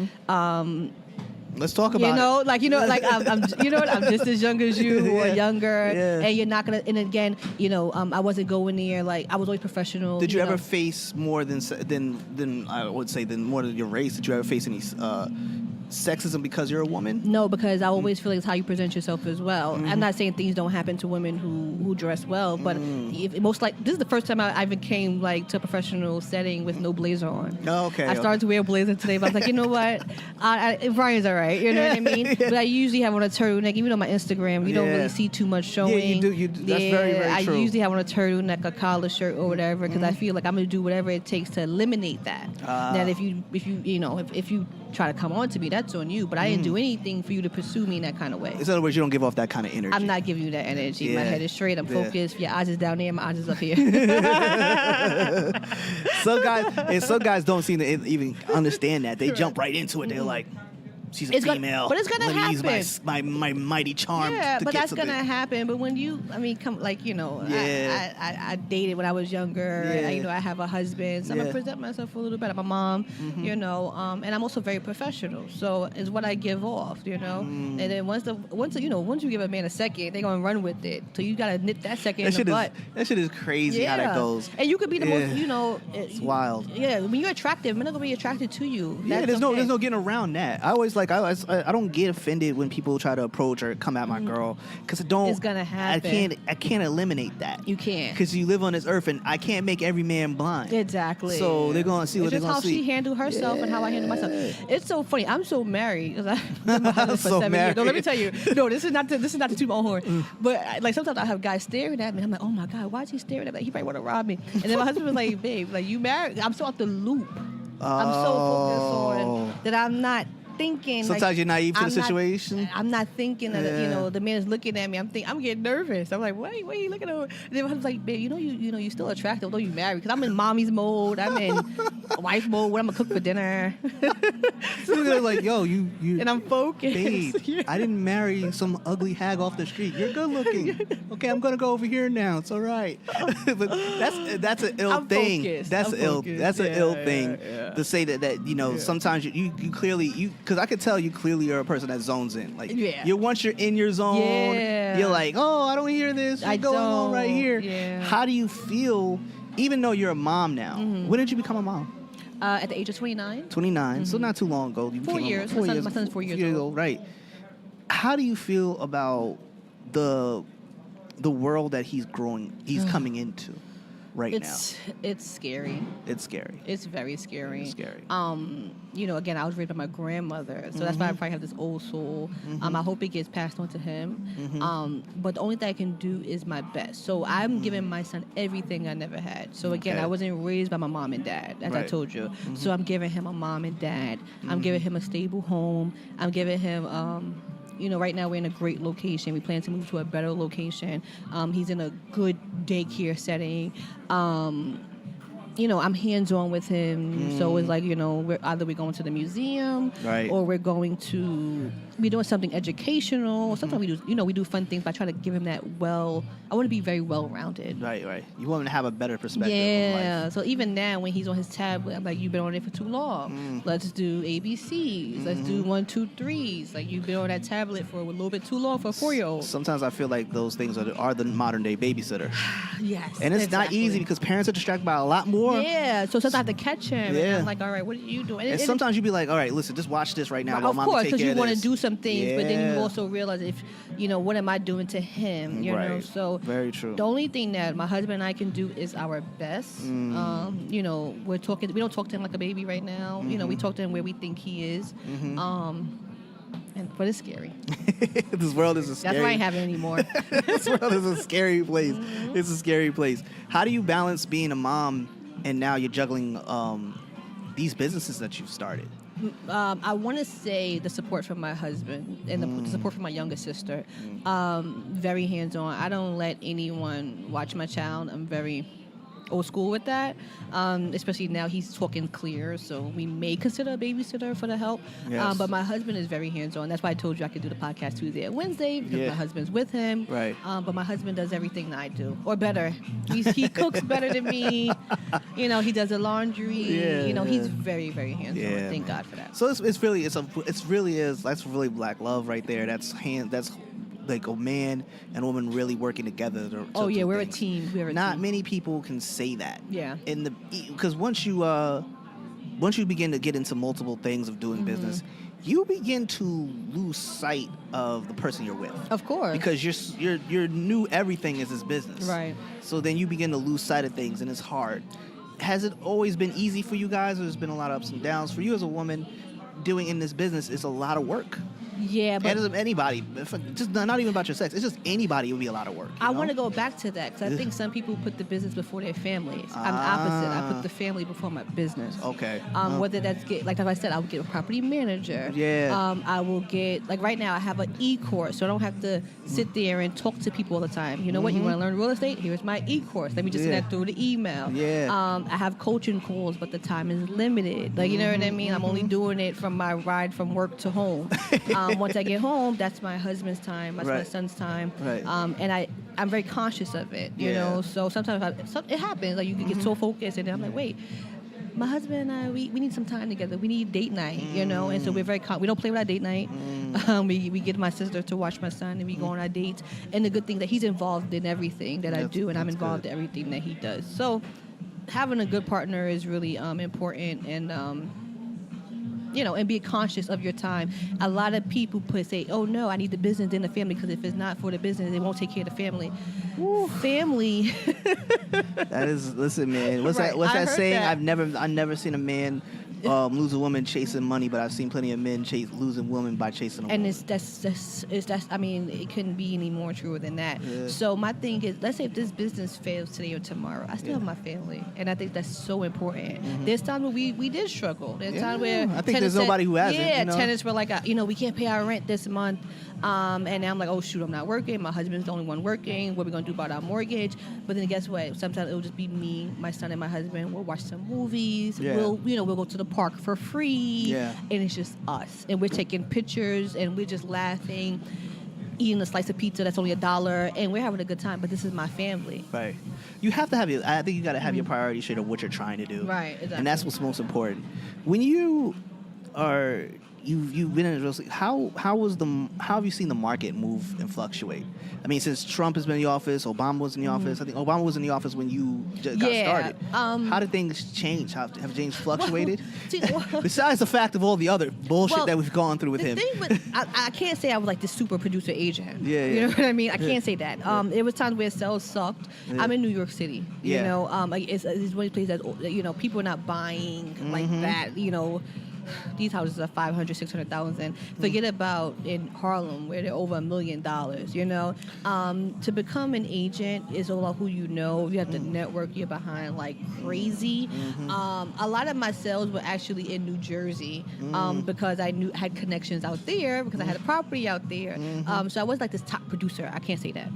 Let's talk about I'm just as young as you or younger, and you're not gonna. And again, I wasn't going there. I was always professional. Did you ever face more than I would say than more than your race? Did you ever face any sexism because you're a woman? No, because I always feel like it's how you present yourself as well. I'm not saying things don't happen to women who dress well, but this is the first time I even came to a professional setting with no blazer on. Oh, okay. I started to wear a blazer today, but I was like, you know what? Brian's all right. You know what I mean? But I usually have on a turtleneck. Even on my Instagram, you don't really see too much showing. Yeah, you do. That's very, very true. I usually have on a turtleneck, a collar shirt, or whatever, because I feel like I'm going to do whatever it takes to eliminate that. That if you try to come on to me, that's on you. But I didn't do anything for you to pursue me in that kind of way. In other words, you don't give off that kind of energy. I'm not giving you that energy. Yeah. My head is straight. I'm focused. Your eyes is down there. My eyes is up here. Some guys don't seem to even understand that. They jump right into it. They're like, she's a female. But it's gonna happen. Let me use my mighty charm. Yeah, to but get that's something. gonna happen. But when I dated when I was younger. Yeah. I have a husband, so I'm gonna present myself a little bit. I'm a mom, and I'm also very professional. So it's what I give off, And then once you give a man a second, they're gonna run with it. So you gotta nip that second in the butt. That shit is crazy how that goes. And you could be the most, it's wild. Yeah, when you're attractive, men are gonna be attracted to you. There's no getting around that. I always like I don't get offended when people try to approach or come at my girl, because It's gonna happen. I can't eliminate that. You can't. Because you live on this earth, and I can't make every man blind. Exactly. So they're gonna see what they're it's gonna just see. how she handled herself and how I handle myself. It's so funny. I'm so married because I've been my husband for So 7 married. years. No, let me tell you. No, this is not to toot my own horn. But like sometimes I have guys staring at me. I'm like, oh my god, why is he staring at me? Like, he probably want to rob me. And then my husband was like, babe, like, you married? I'm so off the loop. I'm so focused on that I'm not thinking. Sometimes like, you're naive to I'm the not- situation. I'm not thinking that Yeah. the man is looking at me. I'm getting nervous. I'm like, wait, are you looking over? And then my husband's like, babe, you still attractive though you married, because I'm in mommy's mode. I'm in wife mode. What I'm gonna cook for dinner, So they're like, yo, you and I'm focused. babe, Yeah. I didn't marry some ugly hag off the street. You're good looking. Okay, I'm gonna go over here now. It's all right. But that's an ill I'm thing. focused. That's I'm an ill. focused. That's an ill Yeah, thing yeah. to say that sometimes you clearly because I could tell you clearly are a person that zones in. Like Yeah. once you're in your zone, Yeah. you're like, oh, I don't hear this. What's going on right don't. here? Yeah. How do you feel? Even though you're a mom now, when did you become a mom? At the age of 29. 29, so not too long ago. You 4 became a mom. years. My son's 4 years old. Right. How do you feel about the world that he's coming into right It's scary. now? It's scary. It's very scary. It's scary. Again, I was raised by my grandmother, so that's why I probably have this old soul. I hope it gets passed on to him. But the only thing I can do is my best. So I'm giving my son everything I never had. So again, Okay. I wasn't raised by my mom and dad, as I Right. told you. So I'm giving him a mom and dad. I'm giving him a stable home. I'm giving him. Right now we're in a great location. We plan to move to a better location. He's in a good daycare setting. I'm hands-on with him. So it's like, we're going to the museum, Right. or we're going to be doing something educational. Sometimes we do fun things, but I try to give him that I want to be very well-rounded. Right. You want him to have a better perspective of Yeah. life. So even now, when he's on his tablet, I'm like, you've been on it for too long. Let's do ABCs. Let's do 1, 2, 3s. Like, you've been on that tablet for a little bit too long for a 4-year-old. Sometimes I feel like those things are the modern day babysitter. Yes. And it's not exactly. easy because parents are distracted by a lot more. Yeah. So sometimes I have to catch him. Yeah. And I'm like, all right, what are you doing? And sometimes you be like, all right, listen, just watch this right now while Of mommy course, take because care you of want to this. do some things, but then you Yeah. also realize what am I doing to him? You know, Right. so Very true. the only thing that my husband and I can do is our best. We're talking. We don't talk to him like a baby right now. We talk to him where we think he is. But it's scary. This world is a scary. That's why I ain't having anymore. This world is a scary place. It's a scary place. How do you balance being a mom and now you're juggling these businesses that you've started? I want to say the support from my husband and the support from my younger sister. Very hands-on. I don't let anyone watch my child. I'm very old school with that, especially now he's talking clear, so we may consider a babysitter for the help. Yes. But my husband is very hands-on. That's why I told you I could do the podcast Tuesday and Wednesday, because Yeah. my husband's with him. Right. But my husband does everything that I do, or better. He cooks better than me. He does the laundry. Yeah, He's yeah. very, very hands-on. Yeah, Thank man. God for that. So that's really black love right there. That's like a man and woman really working together. To We're things. a team. We're a Not team. many people can say that. Yeah. Because once you begin to get into multiple things of doing business, you begin to lose sight of the person you're with. Of course. Because your new everything is this business. Right. So then you begin to lose sight of things, and it's hard. Has it always been easy for you guys, or there's been a lot of ups and downs? For you as a woman, doing in this business is a lot of work. Yeah, but And as anybody, just not even about your sex, it's just anybody would be a lot of work. I want to go back to that because I think some people put the business before their families. I'm the opposite. I put the family before my business. Okay. Whether that's like I said, I would get a property manager. Yeah. I will get right now I have an e-course, so I don't have to sit there and talk to people all the time. You know what? You want to learn real estate? Here's my e-course. Let me just send that through the email. Yeah. I have coaching calls, but the time is limited. You know what I mean? I'm only doing it from my ride from work to home. Once I get home, that's my husband's time. That's my Right. son's time. Right. And I'm very conscious of it, you know. So sometimes it happens. Like you can get so focused, and then I'm like, wait, my husband and I, we need some time together. We need date night, you know. And so we're we don't play with our date night. We get my sister to watch my son, and we go on our dates. And the good thing that he's involved in everything that I do, and I'm involved in everything that he does. So having a good partner is really important, and and be conscious of your time. A lot of people say, oh no, I need the business and the family, because if it's not for the business, they won't take care of the family. Woo. Family. That is, listen, man. What's Right. that saying? That. I've never seen a man lose a woman chasing money, but I've seen plenty of men losing women by chasing a woman. And that's I mean, it couldn't be any more true than that. Yeah. So my thing is, let's say if this business fails today or tomorrow, I still have my family, and I think that's so important. Mm-hmm. There's times where we did struggle. There's times where I think there's nobody who hasn't. Yeah, tenants were like, we can't pay our rent this month, and now I'm like, oh shoot, I'm not working. My husband's the only one working. What are we gonna do about our mortgage? But then guess what? Sometimes it'll just be me, my son, and my husband. We'll watch some movies. Yeah. We'll go to the park for free. Yeah. And it's just us, and we're taking pictures, and we're just laughing, eating a slice of pizza that's only $1, and we're having a good time. But this is my family. Right. You have to have I think you got to have your priorities straight of what you're trying to do. Right. Exactly. And that's what's most important. When you are you've been in real estate, how have you seen the market move and fluctuate? I mean, since Trump has been in the office, Obama was in the office. I think Obama was in the office when you got started. How did things change? Have things fluctuated? Besides the fact of all the other bullshit that we've gone through with him. I can't say I was like the super producer agent. Yeah. You know what I mean? I can't say that. It was times where sales sucked. Yeah. I'm in New York City. You know, it's one of these places that people are not buying like that. These houses are $500,000, $600,000. Forget about in Harlem where they're over $1 million. To become an agent is all about who you know. You have to network. You're behind like crazy. A lot of my sales were actually in New Jersey because I had connections out there, because I had a property out there. So I was like this top producer. I can't say that.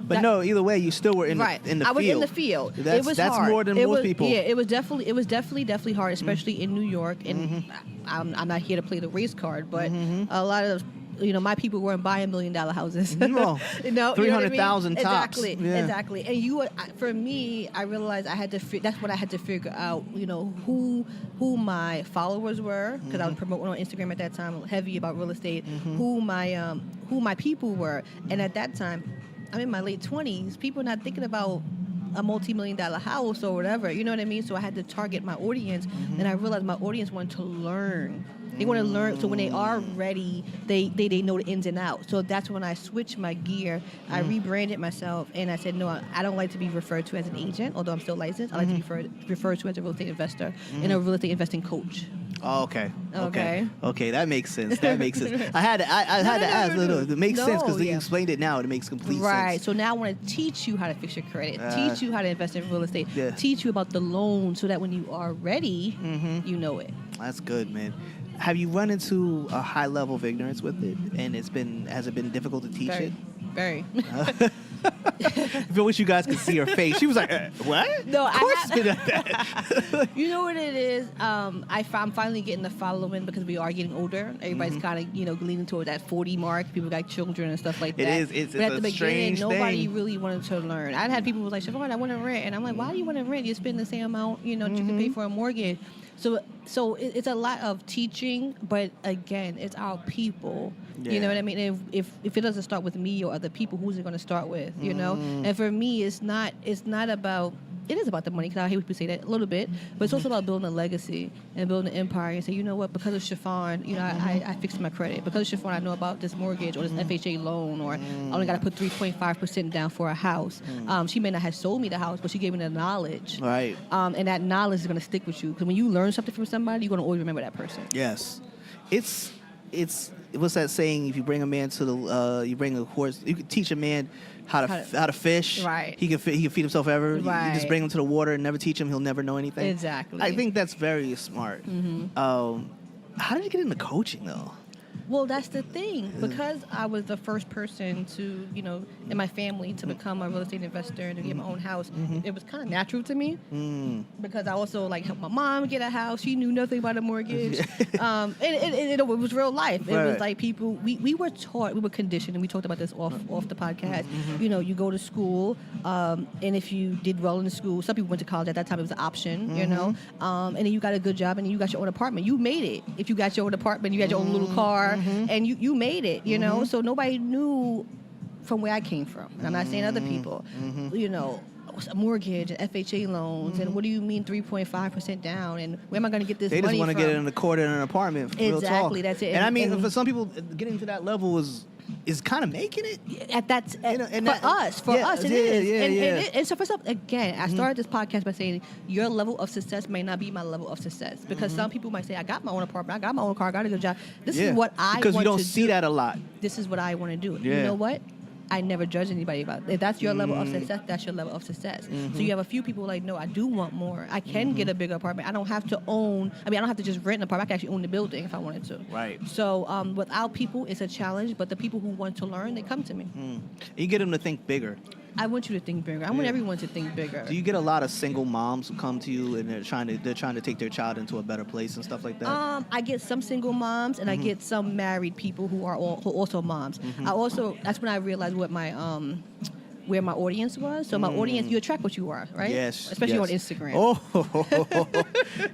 But either way, you still were in the field. I was in the field. It was that's hard. more than most people. Yeah, it was definitely hard, especially in New York. And I'm not here to play the race card, but a lot of my people weren't buying $1 million houses. No, 300,000 tops. Exactly. And for me, I realized I had to. That's what I had to figure out. Who my followers were, because I was promoting on Instagram at that time, heavy about real estate. Who my people were, and at that time, I'm in my late 20s. People not thinking about a multi-million-dollar house or whatever, you know what I mean? So I had to target my audience, and I realized my audience wanted to learn. They want to learn, so when they are ready, they know the ins and outs. So that's when I switched my gear. I rebranded myself, and I said, no, I don't like to be referred to as an agent, although I'm still licensed. I like to be referred to as a real estate investor and a real estate investing coach. Oh, okay. That makes sense. I had to ask. It makes sense because you explained it now. It makes complete sense. Right. So now I want to teach you how to fix your credit, teach you how to invest in real estate, teach you about the loan, so that when you are ready, you know it. That's good, man. Have you run into a high level of ignorance with it, and has it been difficult to teach it? Very. I wish you guys could see her face. She was like, "What?" No, of course it's like that. You know what it is? I'm finally getting the following because we are getting older. Everybody's kind of leaning toward that 40 mark. People got children and stuff like that. It is. But at the beginning, nobody really wanted to learn. I'd had people who was like, Chiffon, I want to rent, and I'm like, why do you want to rent? You spend the same amount, that you can pay for a mortgage. So it's a lot of teaching, but again, it's our people. Yeah. You know what I mean? If it doesn't start with me or other people, who's it going to start with? You know? And for me, it's not about. It is about the money, because I hate people say that a little bit, but it's also about building a legacy and building an empire and say, you know what, because of Chiffon, I fixed my credit. Because of Chiffon, I know about this mortgage or this FHA loan, or I only got to put 3.5% down for a house. She may not have sold me the house, but she gave me the knowledge. Right. And that knowledge is going to stick with you, because when you learn something from somebody, you're going to always remember that person. Yes. It's what's that saying? If you bring a man to you bring a horse. You can teach a man how to fish. Right. He can feed himself ever. Right. You just bring him to the water and never teach him. He'll never know anything. Exactly. I think that's very smart. How did you get into coaching though? Well, that's the thing. Because I was the first person to, in my family to become a real estate investor and to get my own house, it was kind of natural to me. Because I also helped my mom get a house. She knew nothing about a mortgage. And it was real life. It was like people, we were taught, we were conditioned, and we talked about this off the podcast. You go to school, and if you did well in the school, some people went to college at that time, it was an option, and then you got a good job and then you got your own apartment. You made it. If you got your own apartment, you had your own little car. And you made it, so nobody knew from where I came from. And I'm not saying other people. You know, a mortgage and FHA loans, and what do you mean 3.5% down? And where am I going to get this money from? They just want to get in a quarter in an apartment. Exactly, that's it. And I mean, for some people, getting to that level is kind of making it. For us, it is. And so for some, again, I started this podcast by saying your level of success may not be my level of success, because some people might say, I got my own apartment, I got my own car, I got a good job. This is what I want to do. Because you don't see that a lot. This is what I want to do. You know what? I never judge anybody about it. If that's your level of success, that's your level of success. So you have a few people like, no, I do want more. I can get a bigger apartment. I don't have to I don't have to just rent an apartment. I can actually own the building if I wanted to. Right. So without people, it's a challenge. But the people who want to learn, they come to me. You get them to think bigger. I want you to think bigger. I want everyone to think bigger. Do you get a lot of single moms who come to you and they're trying to take their child into a better place and stuff like that? I get some single moms, and I get some married people who are also moms. That's when I realized what my where my audience was. So my audience, you attract what you are, right? Yes. Especially on Instagram. Oh,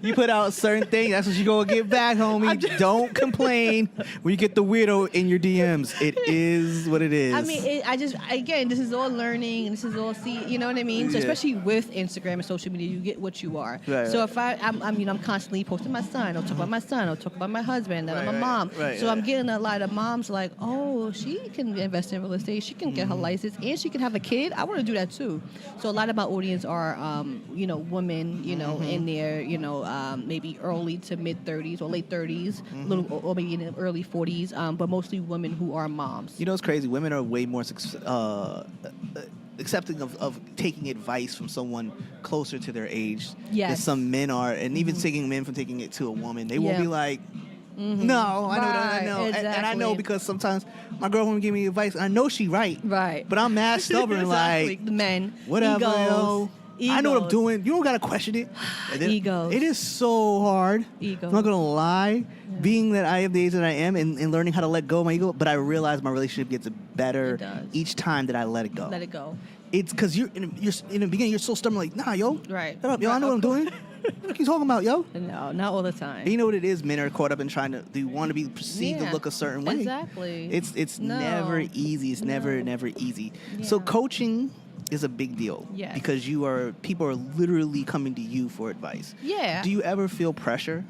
you put out certain things. That's what you gonna get back, homie. Don't complain when you get the weirdo in your DMs. It is what it is. I mean, again, this is all learning. This is all you know what I mean? So especially with Instagram and social media, you get what you are. Right, so if I'm constantly posting my son. I'll talk about my son. I'll talk about my husband. And I'm a mom. So I'm getting a lot of moms like, oh, she can invest in real estate. She can get her license, and she can have a kid. I want to do that too. So a lot of my audience are, women, in their, maybe early to mid 30s or late 30s, or maybe in the early 40s, but mostly women who are moms. You know, it's crazy. Women are way more accepting of taking advice from someone closer to their age than some men are, and even taking men from taking it to a woman. They will be like, no, I know. Exactly. And I know because sometimes my girlfriend will give me advice, and I know she's right. Right. But I'm mad stubborn, exactly. like, the men, whatever, egos. I know what I'm doing. You don't got to question it. Egos. It is so hard. Egos. I'm not going to lie. Being that I am the age that I am and learning how to let go of my ego, but I realize my relationship gets better each time that I let it go. Let it go. It's because you're in the beginning, you're so stubborn, like, nah, yo. Right. Shut up, yo. I know what I'm doing. What are you talking about, yo? No, not all the time. And you know what it is? Men are caught up in they want to be perceived to look a certain way. Exactly. It's never easy. It's never easy. Yeah. So coaching is a big deal. Yes. Because people are literally coming to you for advice. Yeah. Do you ever feel pressure?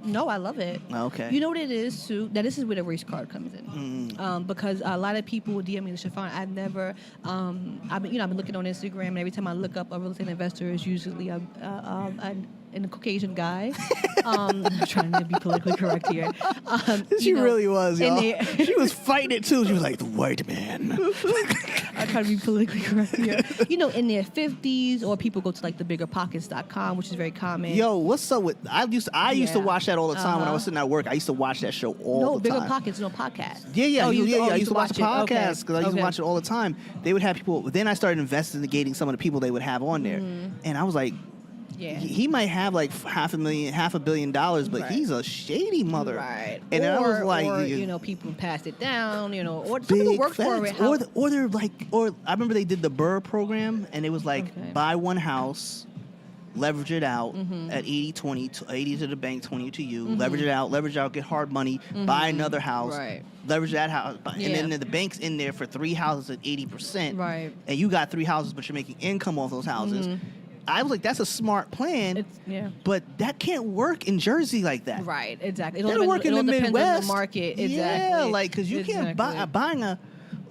No, I love it. Okay. You know what it is, Sue? Now, this is where the race card comes in. Because a lot of people will DM me, Chiffon. I've never, I've been looking on Instagram, and every time I look up a real estate investor, is usually a Caucasian guy. I'm trying to be politically correct here. She really was, y'all. She was fighting it too. She was like, the white man. I try to be politically correct here. In their 50s, or people go to like thebiggerpockets.com, which is very common. Yo, what's up with? I used to watch that all the time when I was sitting at work. I used to watch that show all the time. No, Bigger Pockets, no podcast. Yeah. I used to watch the podcast because I used to Okay. watch it all the time. They would have people. Then I started investigating some of the people they would have on there, and I was like, yeah, he might have like $500 million, but he's a shady mother. Right. And I was like, people passed it down, or some people work for it. Or they're like, I remember they did the Burr program, and it was like, buy one house, leverage it out at 80-20, 80 to the bank, 20 to you, leverage it out, get hard money, buy another house, leverage that house, and then the bank's in there for 3 houses at 80%, and you got 3 houses, but you're making income off those houses. I was like, that's a smart plan, but that can't work in Jersey like that. Right, exactly. It'll work in the Midwest. On the market, exactly. Yeah, like, because you can't buying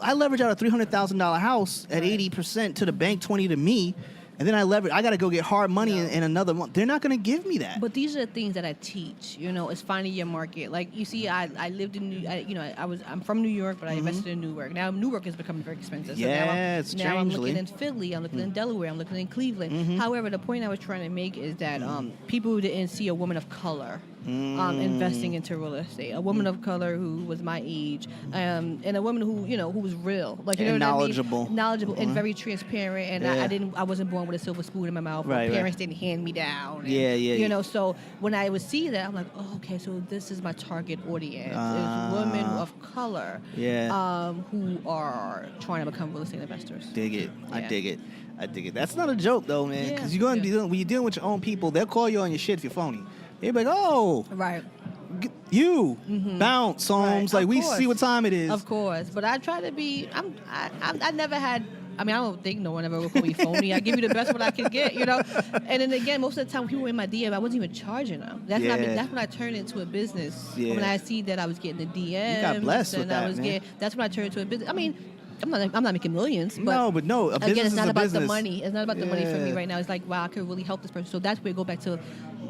I leverage out a $300,000 house at 80% to the bank, 20 to me. And then I got to go get hard money in another month. They're not going to give me that. But these are the things that I teach. It's finding your market. Like, you see, I lived in I'm from New York, but I invested in Newark. Now Newark has become very expensive. So now I'm looking in Philly. I'm looking in Delaware. I'm looking in Cleveland. However, the point I was trying to make is that people who didn't see a woman of color investing into real estate, a woman of color who was my age, and a woman who was real, like knowledgeable, and very transparent. And I wasn't born with a silver spoon in my mouth. My parents didn't hand me down. And, so when I would see that, I'm like, oh, okay, so this is my target audience. It's women of color who are trying to become real estate investors. Dig it. I dig it. That's not a joke, though, man. Because when you're dealing with your own people, they'll call you on your shit if you're phony. They'll be like, oh. Right. You bounce, Holmes. Right. Like Of we course. see what time it is. Of course, but I try to be. I never had. I mean, I don't think no one ever will call me phony. I give you the best what I can get, you know. And then again, most of the time, people were in my DM. I wasn't even charging them. That's when I turned into a business. Yeah. When I see that I was getting the DMs. You got blessed with and that, I was man. That's when I turned into a business. I mean, I'm not making millions. But No, a business again, it's is not a about business. the money. It's not about the money for me Yeah. right now. It's like, wow, I could really help this person. So that's where I go back to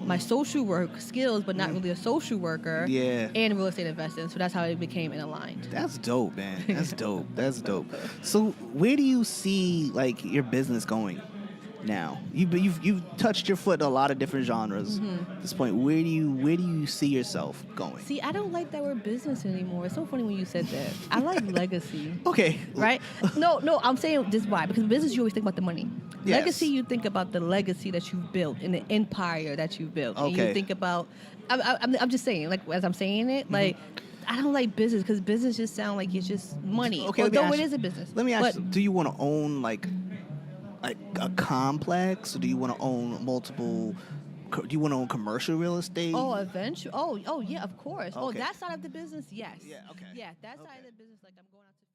my social work skills, but not really a social worker. Yeah. And real estate investing. So that's how it became aligned. That's dope, man. That's dope. That's dope. So where do you see like your business going now? You've touched your foot in a lot of different genres at this point. Where do you see yourself going? See, I don't like that word business anymore. It's so funny when you said that. I like legacy. Okay. Right? No, I'm saying this why. Because business, you always think about the money. Yes. Legacy, you think about the legacy that you've built and the empire that you've built. And Okay. you think about, I'm just saying, like, as I'm saying it, like, I don't like business because business just sounds like it's just money. Okay, Although it is a business. Let me ask But you, do you want to own like a complex, or do you want to own multiple? Do you want to own commercial real estate? eventually. Oh, yeah, of course. Oh, Okay. that side of the business, yes. Yeah, okay. Yeah, that side Okay. of the business, like I'm going out to